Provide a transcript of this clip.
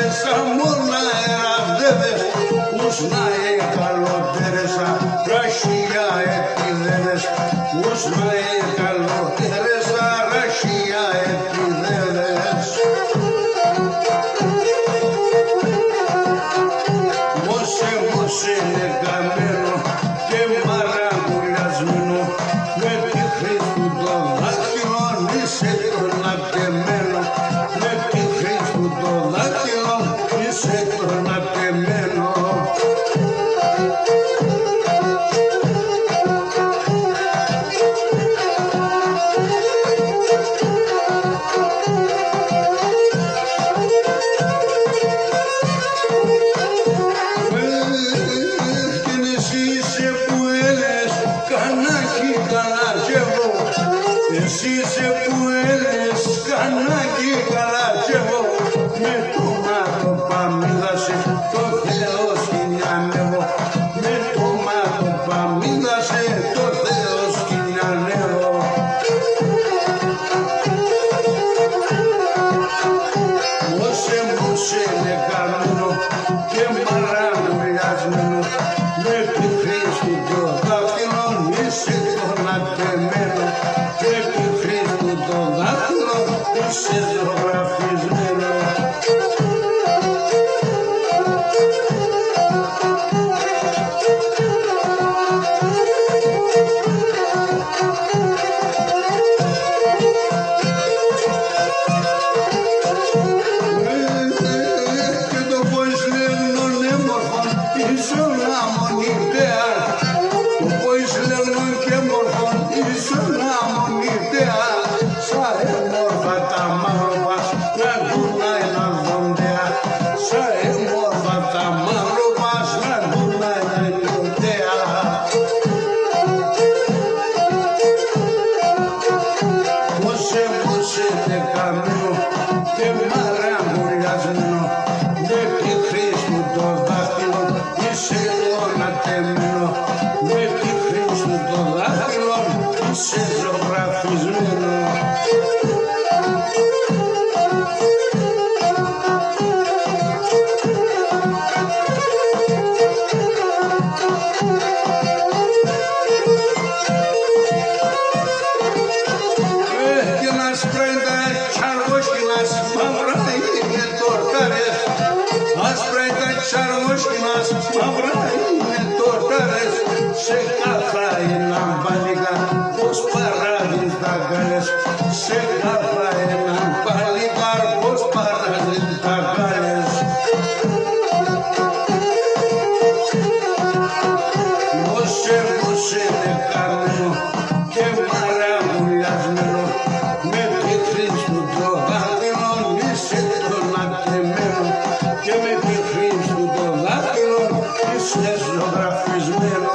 princesa mona era debes, usna e kalo teresa, Russia e pideles, usna e kalo teresa, Russia e pideles. Μόσε, μόσε λεγαμένο και μαραγουλιασμένο, με τη Χρήστου το δάχτυλο είσαι τον απτεμένο, με τη Χρήστου το δάχτυλο είσαι τον απτεμένο. Εσύ είσαι που έλες κανάκι καλά κι εγώ με το μάτο παμίδασε το Θεό σκηνιανεύω, με το μάτο παμίδασε το Θεό σκηνιανεύω. Μόσε, μόσε λεγαμένο και μαραγουλιασμένο, με τη Χρήστου το δάχτυλο είσαι τον ατεμένο, και τη Χρήστου το δάχτυλο είσαι ζωγραφισμένο. Και το πως λέγνον έμορφον ίσον αμονητέα, το πως λέγνον και μορφον ίσον αμονητέα, σαν έμορφα τα μαύροβας να δούνα ένα δοντέα, σαν έμορφα τα μαύροβας να δούνα ένα δοντέα. Μόσε, μόσε λεγαμένο και μαραγουλιασμένο, με τη Χρήστου το δάχτυλο είσαι τον ατεμένο, με τη Χρήστου το δάχτυλο είσαι ζωγραφισμένο. Και να σπρέντα τσαρμόσκυλας μαύρα είναι τορτάρες, άσπρα τα τσαρμόσκυλας μαύρα είναι τορτάρες, σε κάθε έναν παλικά πως παράγεις τα γκάλες, σε κάθε έναν παλικά πως παράγεις τα γκάλες. Μόσε, μόσε λεγαμένο και μαραγουλιασμένο, με τη Χρήστου το δάχτυλο είσαι τον ατεμένο, και με τη Χρήστου το δάχτυλο είσαι ζωγραφισμένο.